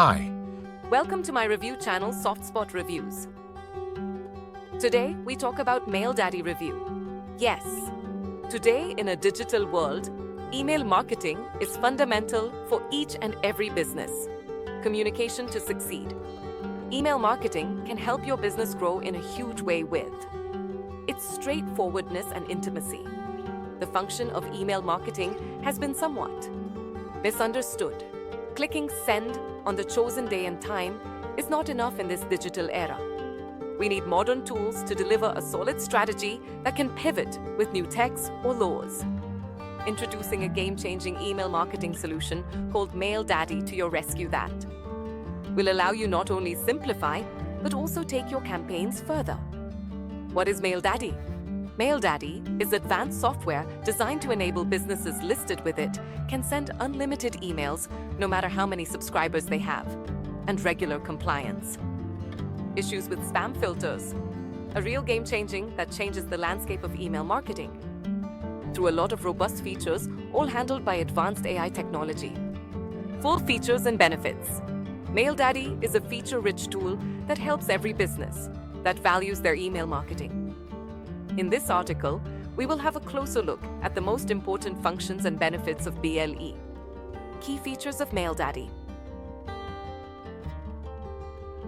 Hi. Welcome to my review channel, Softspot Reviews. Today, we talk about Maildaddy review. Yes, today in a digital world, email marketing is fundamental for each and every business. Communication to succeed. Email marketing can help your business grow in a huge way with its straightforwardness and intimacy. The function of email marketing has been somewhat misunderstood. Clicking send on the chosen day and time is not enough in this digital era. We need modern tools to deliver a solid strategy that can pivot with new techs or laws. Introducing a game-changing email marketing solution called Maildaddy to your rescue that will allow you not only simplify, but also take your campaigns further. What is Maildaddy? Maildaddy is advanced software designed to enable businesses listed with it can send unlimited emails no matter how many subscribers they have, and regular compliance. Issues with spam filters. A real game-changing that changes the landscape of email marketing. Through a lot of robust features, all handled by advanced AI technology. Full features and benefits. Maildaddy is a feature-rich tool that helps every business that values their email marketing. In this article, we will have a closer look at the most important functions and benefits of BLE. Key features of Maildaddy.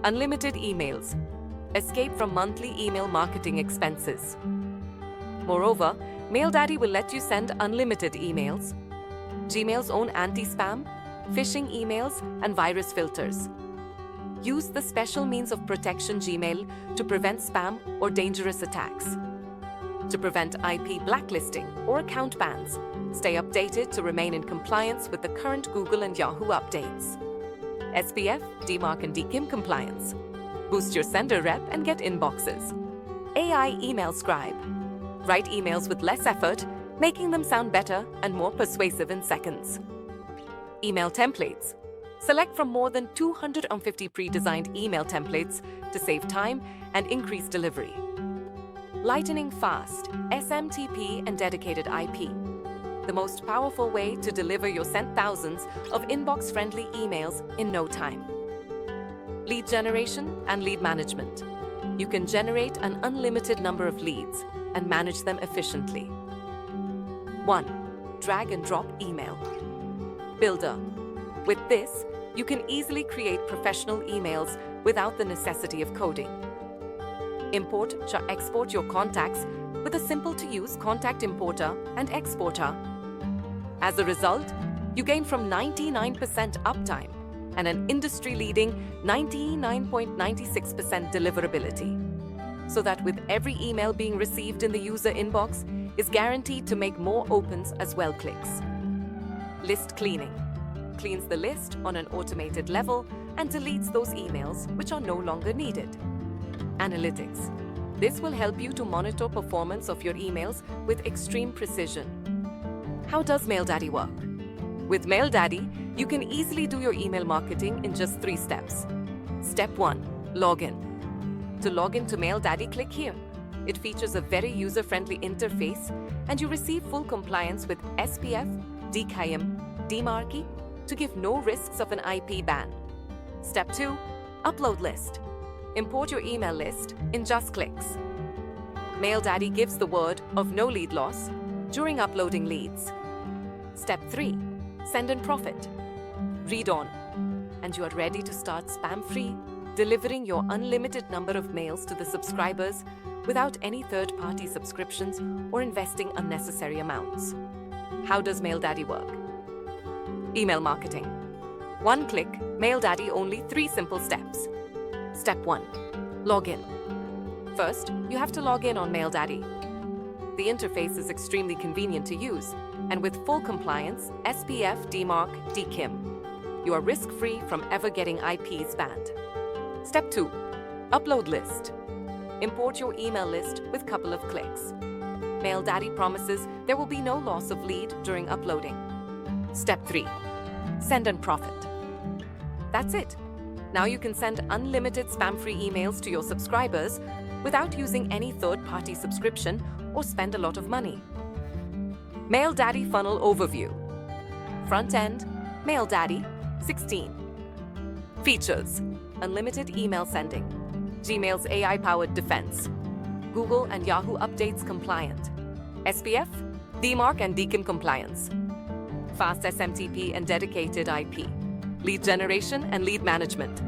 Unlimited emails. Escape from monthly email marketing expenses. Moreover, Maildaddy will let you send unlimited emails, Gmail's own anti-spam, phishing emails, and virus filters. Use the special means of protection Gmail to prevent spam or dangerous attacks. To prevent IP blacklisting or account bans, stay updated to remain in compliance with the current Google and Yahoo updates. SPF, DMARC and DKIM compliance. Boost your sender rep and get inboxes. AI email scribe. Write emails with less effort, making them sound better and more persuasive in seconds. Email templates. Select from more than 250 pre-designed email templates to save time and increase delivery. Lightning fast, SMTP and dedicated IP. The most powerful way to deliver your sent thousands of inbox-friendly emails in no time. Lead generation and lead management. You can generate an unlimited number of leads and manage them efficiently. 1. Drag and drop email. Builder. With this, you can easily create professional emails without the necessity of coding. Export your contacts with a simple-to-use contact importer and exporter. As a result, you gain from 99% uptime and an industry-leading 99.96% deliverability, so that with every email being received in the user inbox is guaranteed to make more opens as well clicks. List cleaning. Cleans the list on an automated level and deletes those emails which are no longer needed. Analytics. This will help you to monitor performance of your emails with extreme precision. How does Maildaddy work? With Maildaddy, you can easily do your email marketing in just 3 steps. Step 1. Login. To log in to Maildaddy, click here. It features a very user-friendly interface and you receive full compliance with SPF, DKIM, DMARC to give no risks of an IP ban. Step 2. Upload list. Import your email list in just clicks. Maildaddy gives the word of no lead loss during uploading leads. Step 3. Send and profit. Read on, and you are ready to start spam-free, delivering your unlimited number of mails to the subscribers without any third-party subscriptions or investing unnecessary amounts. How does Maildaddy work? Email marketing. 1 click, Maildaddy, only 3 simple steps. Step 1. Login. First, you have to log in on Maildaddy. The interface is extremely convenient to use, and with full compliance, SPF, DMARC, DKIM, you are risk-free from ever getting IPs banned. Step 2. Upload list. Import your email list with couple of clicks. Maildaddy promises there will be no loss of lead during uploading. Step 3. Send and profit. That's it. Now you can send unlimited spam-free emails to your subscribers without using any third-party subscription or spend a lot of money. Maildaddy funnel overview. Front end, Maildaddy, 16. Features: unlimited email sending, Gmail's AI-powered defense, Google and Yahoo updates compliant, SPF, DMARC and DKIM compliance, fast SMTP and dedicated IP, lead generation and lead management,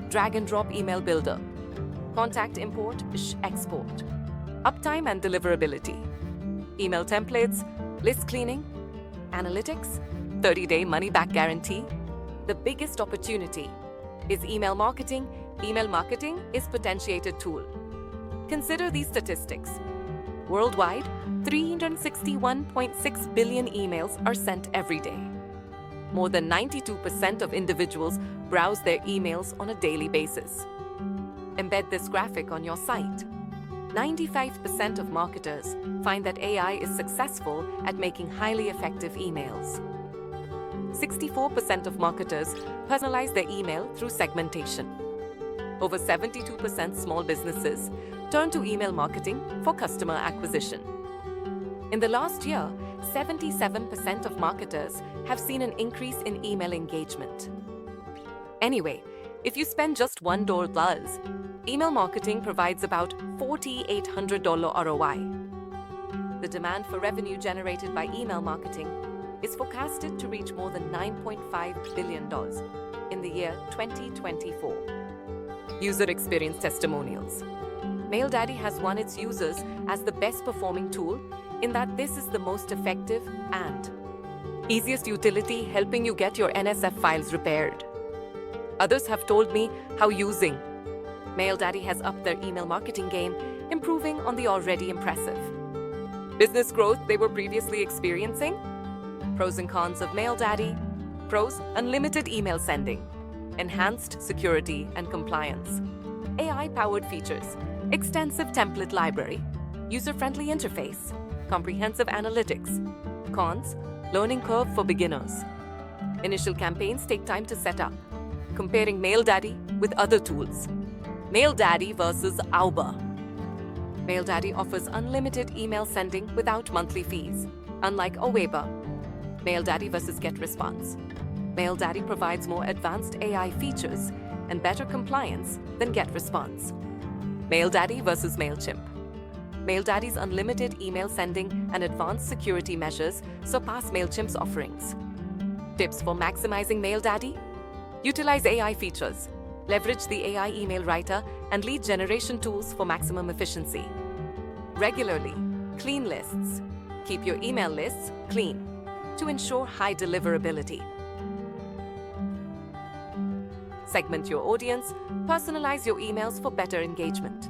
drag and drop email builder, contact import, export, uptime and deliverability, email templates, list cleaning, analytics, 30-day money-back guarantee. The biggest opportunity is email marketing. Email marketing is potentiated tool. Consider these statistics. Worldwide, 361.6 billion emails are sent every day. More than 92% of individuals browse their emails on a daily basis. Embed this graphic on your site. 95% of marketers find that AI is successful at making highly effective emails. 64% of marketers personalize their email through segmentation. Over 72% small businesses turn to email marketing for customer acquisition. In the last year, 77% of marketers have seen an increase in email engagement. Anyway, if you spend just $1, email marketing provides about $4,800 ROI. The demand for revenue generated by email marketing is forecasted to reach more than $9.5 billion in the year 2024. User experience testimonials. Maildaddy has won its users as the best performing tool in that this is the most effective and easiest utility helping you get your NSF files repaired. Others have told me how using Maildaddy has upped their email marketing game, improving on the already impressive business growth they were previously experiencing. Pros and cons of Maildaddy. Pros: unlimited email sending, enhanced security and compliance, AI-powered features, extensive template library, user-friendly interface, comprehensive analytics. Cons: learning curve for beginners. Initial campaigns take time to set up. Comparing Maildaddy with other tools. Maildaddy versus Auber. Maildaddy offers unlimited email sending without monthly fees, unlike Aweber. Maildaddy versus GetResponse. Maildaddy provides more advanced AI features and better compliance than GetResponse. Maildaddy versus MailChimp. Maildaddy's unlimited email sending and advanced security measures surpass MailChimp's offerings. Tips for maximizing Maildaddy: utilize AI features. Leverage the AI email writer and lead generation tools for maximum efficiency. Regularly clean lists. Keep your email lists clean to ensure high deliverability. Segment your audience. Personalize your emails for better engagement.